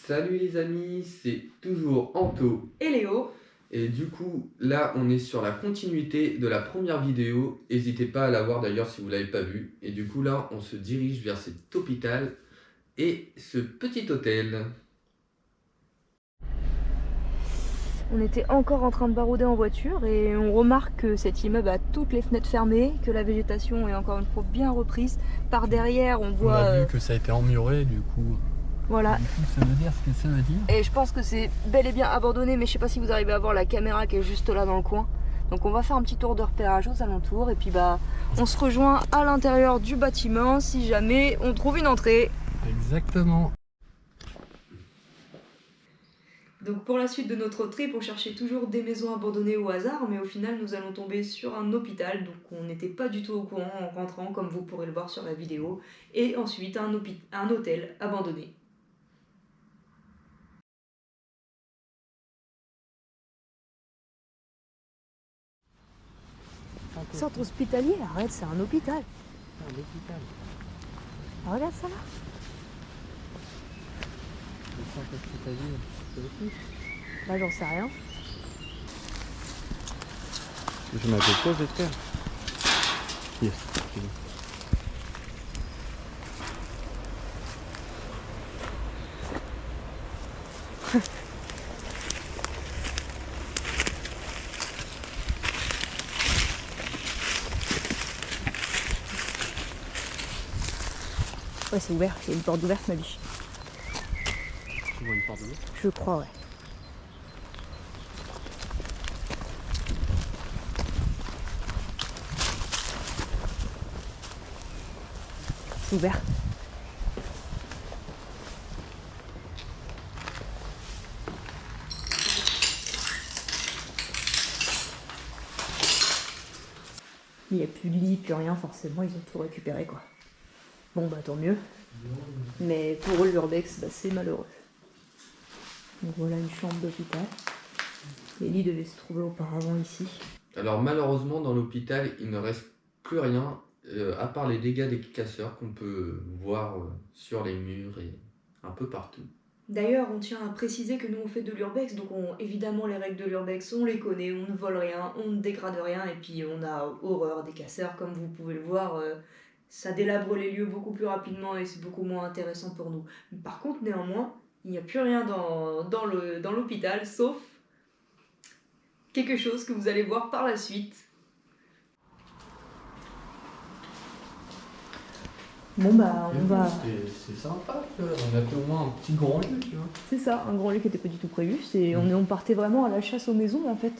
Salut les amis, c'est toujours Anto et Léo. et du coup là on est sur la continuité de la première vidéo, n'hésitez pas à la voir d'ailleurs si vous ne l'avez pas vue. Et du coup là on se dirige vers cet hôpital et ce petit hôtel. On était encore en train de barouder en voiture et on remarque que cet immeuble a toutes les fenêtres fermées, que la végétation est encore une fois bien reprise. Par derrière on voit... On a vu que ça a été emmuré du coup. Voilà. Du coup, ça veut dire ce que ça veut dire. Et je pense que c'est bel et bien abandonné, mais je sais pas si vous arrivez à voir la caméra qui est juste là dans le coin. Donc on va faire un petit tour de repérage aux alentours et puis on se rejoint à l'intérieur du bâtiment si jamais on trouve une entrée. Exactement. Donc pour la suite de notre trip, on cherchait toujours des maisons abandonnées au hasard, mais au final nous allons tomber sur un hôpital, donc on n'était pas du tout au courant en rentrant, comme vous pourrez le voir sur la vidéo, et ensuite un hôtel abandonné. Centre hospitalier, arrête, c'est un hôpital. Un hôpital. Ah, regarde ça là. Le centre hospitalier, c'est aussi. Bah j'en sais rien. Je m'appelle quoi, j'espère. Yes, c'est bon. Ouais, c'est ouvert, il y a une porte ouverte, ma biche. Tu vois une porte ouverte? Je crois, ouais. C'est ouvert. Il n'y a plus de lit, plus rien, forcément, ils ont tout récupéré, quoi. Bon, bah tant mieux. Mais pour eux, l'urbex, bah, c'est malheureux. Donc voilà une chambre d'hôpital. Les lits devaient se trouver auparavant ici. Alors malheureusement dans l'hôpital il ne reste plus rien à part les dégâts des casseurs qu'on peut voir sur les murs et un peu partout. D'ailleurs, on tient à préciser que nous on fait de l'urbex, donc évidemment les règles de l'urbex, on les connaît, on ne vole rien, on ne dégrade rien, et puis on a horreur des casseurs, comme vous pouvez le voir, ça délabre les lieux beaucoup plus rapidement et c'est beaucoup moins intéressant pour nous. Par contre, néanmoins, il n'y a plus rien dans l'hôpital, sauf quelque chose que vous allez voir par la suite. Bon bah on va... C'est sympa, tu vois. On a fait au moins un petit grand lieu, tu vois. C'est ça, un grand lieu qui n'était pas du tout prévu. On partait vraiment à la chasse aux maisons en fait.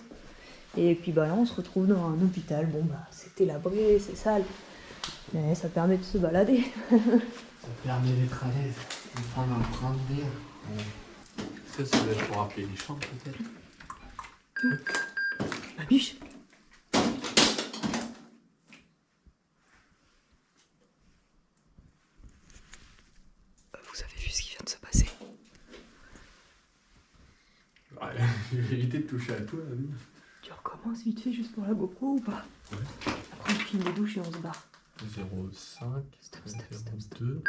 Et puis bah là on se retrouve dans un hôpital. Bon bah c'est délabré, c'est sale. Mais ça permet de se balader. Ça permet d'être à l'aise, de prendre un brin d'air. Ça doit être pour appeler les chambres peut-être. Ma biche. Vous avez vu ce qui vient de se passer? Ouais, je vais éviter de toucher à toi, là. Tu recommences vite fait juste pour la GoPro ou pas? Ouais. Après on filme les douches et on se barre. 0,5, Stop. 0,2.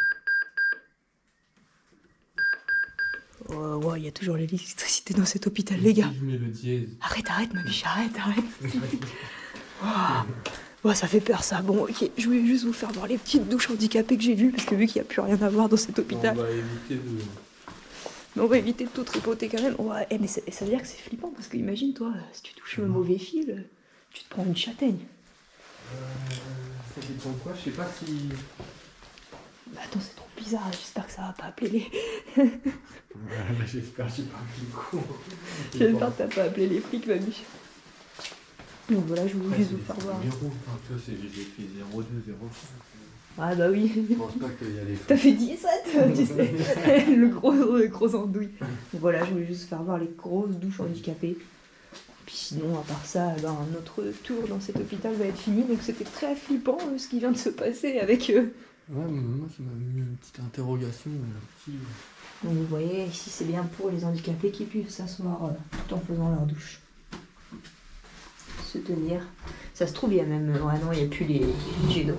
Oh, il y a toujours l'électricité dans cet hôpital, les gars. Je mets le dièse. Arrête, ma biche, arrête. Oh, ça fait peur, ça. Bon, ok, je voulais juste vous faire voir les petites douches handicapées que j'ai vues, parce que vu qu'il n'y a plus rien à voir dans cet hôpital, On va éviter de... mais on va éviter de tout tripoter quand même. Ouais, mais ça veut dire que c'est flippant, parce que imagine, toi, si tu touches le mauvais fil, tu te prends une châtaigne. Ça dépend de quoi, je sais pas si... Bah attends, c'est trop bizarre, j'espère que ça va pas appeler les... J'espère que j'ai pas pris le coup. J'espère que t'as pas appelé les flics, ma biche. Donc voilà, je voulais juste vous faire voir. Numéro, enfin, tu vois, j'ai fait 0,2, 0,5. Ah bah oui. Je pense pas qu'il y a les... T'as fait 17, tu sais, le gros andouille. Donc voilà, je voulais juste faire voir les grosses douches handicapées. Puis sinon, à part ça, ben, notre tour dans cet hôpital va être fini. Donc c'était très flippant ce qui vient de se passer avec eux. Ouais, mais moi, ça m'a mis une petite interrogation, un petit... Donc vous voyez, ici c'est bien pour les handicapés qui puissent s'asseoir tout en faisant leur douche. Se tenir. Ça se trouve, il y a même... Ouais non, il n'y a plus les jets d'eau.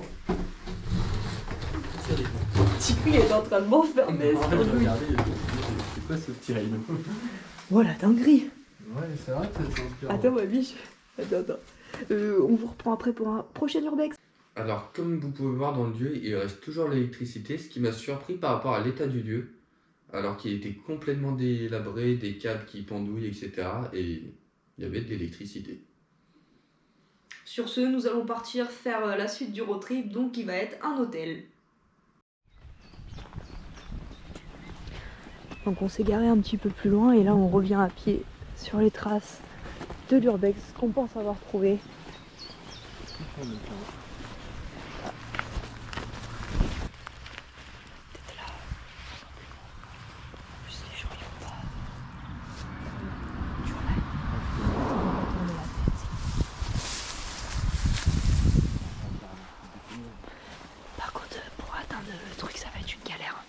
Petit cul est en train de m'enfermer. Regardez, quoi ce petit rhino? Voilà, dinguerie. Ouais, c'est vrai que ça s'inspire. Attends, ma biche. Attends. On vous reprend après pour un prochain urbex. Alors, comme vous pouvez voir dans le lieu, il reste toujours l'électricité, ce qui m'a surpris par rapport à l'état du lieu, alors qu'il était complètement délabré, des câbles qui pendouillent, etc. Et il y avait de l'électricité. Sur ce, nous allons partir faire la suite du road trip, donc qui va être un hôtel. Donc on s'est garé un petit peu plus loin et là on revient à pied sur les traces de l'urbex qu'on pense avoir trouvé. Par contre, pour atteindre le truc, ça va être une galère.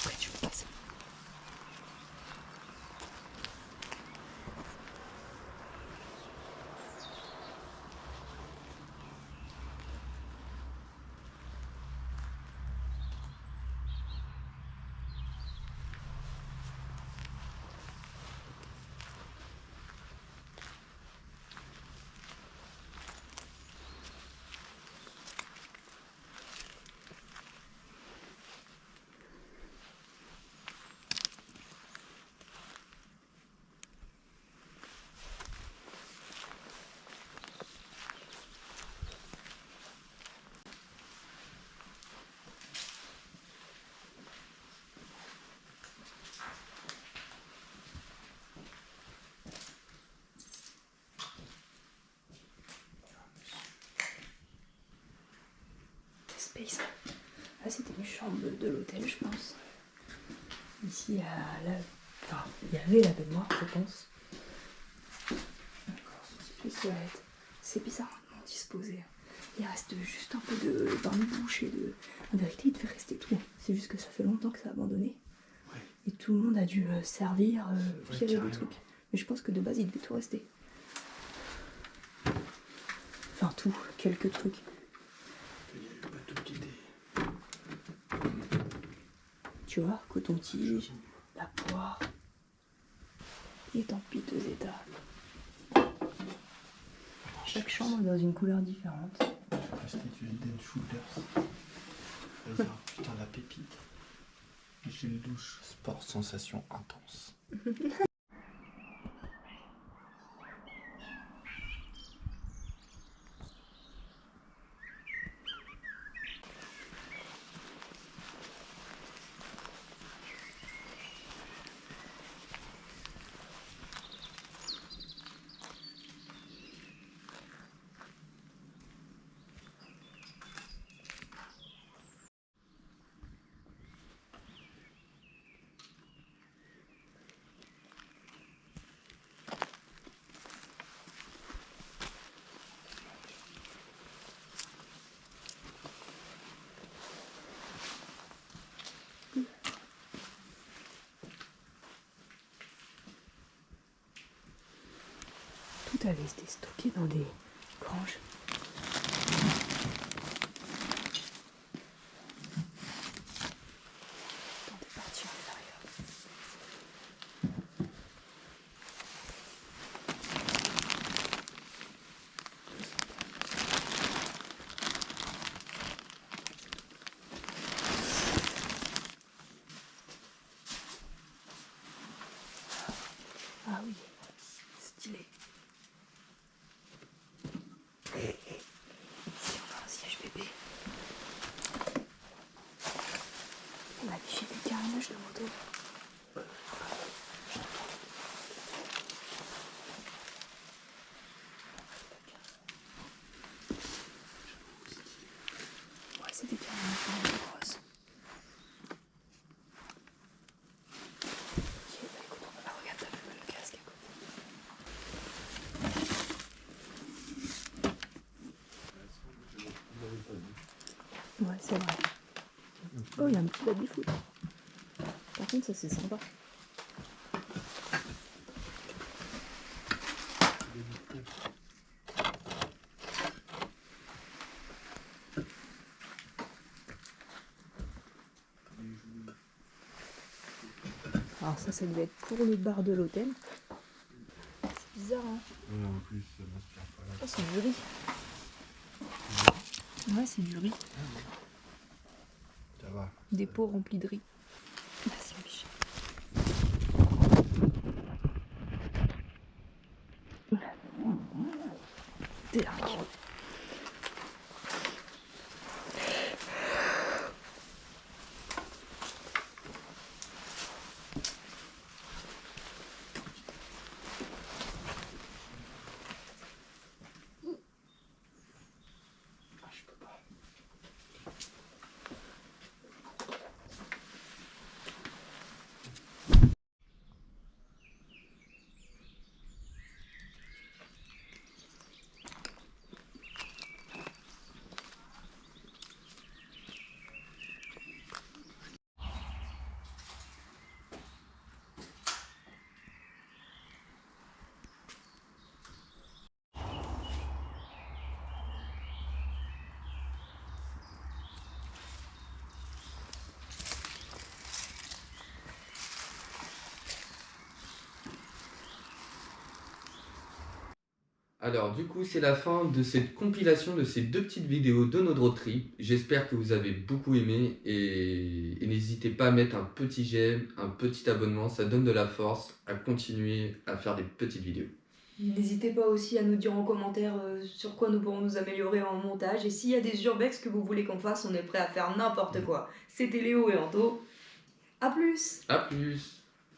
Après, tu passes. Space. Là, c'était une chambre de l'hôtel, je pense. Ici, il y avait la baignoire, je pense. D'accord, c'est toilette. C'est bizarrement disposé. Il reste juste un peu de bain-douche et de. En vérité, il devait rester tout. C'est juste que ça fait longtemps que ça a abandonné. Ouais. Et tout le monde a dû servir, virer des trucs. Mais je pense que de base, il devait tout rester. Enfin, tout, quelques trucs. Tu vois, coton-tige, la poire, il est en piteux état. Chaque chambre est dans une couleur différente. Restituer Dead Shooters. Putain, la pépite. Gel douche. Sport sensation intense. Tout avait été stocké dans des granges. Dans des parties inférieures. Ah oui, stylé. Ici on a un siège bébé. On a affiché des carnages de moto. Ouais, c'est des carnages de moto grosses. Ok, bah écoute, on va la regarder avec le casque à côté. Ouais, c'est vrai. Oh, il y a un petit baby-foot. Par contre, ça c'est sympa. Alors ça devait être pour le bar de l'hôtel. C'est bizarre, hein? Ouais, en plus, ça m'inspire pas là. Oh, c'est du riz. Ouais, c'est du riz. Ça va. Des pots remplis de riz. Merci, Michel. Tac. Alors du coup c'est la fin de cette compilation de ces 2 petites vidéos de notre road trip. J'espère que vous avez beaucoup aimé et n'hésitez pas à mettre un petit j'aime, un petit abonnement, ça donne de la force à continuer à faire des petites vidéos. N'hésitez pas aussi à nous dire en commentaire sur quoi nous pourrons nous améliorer en montage. Et s'il y a des urbex que vous voulez qu'on fasse, on est prêt à faire n'importe quoi. C'était Léo et Anto. A plus! A plus!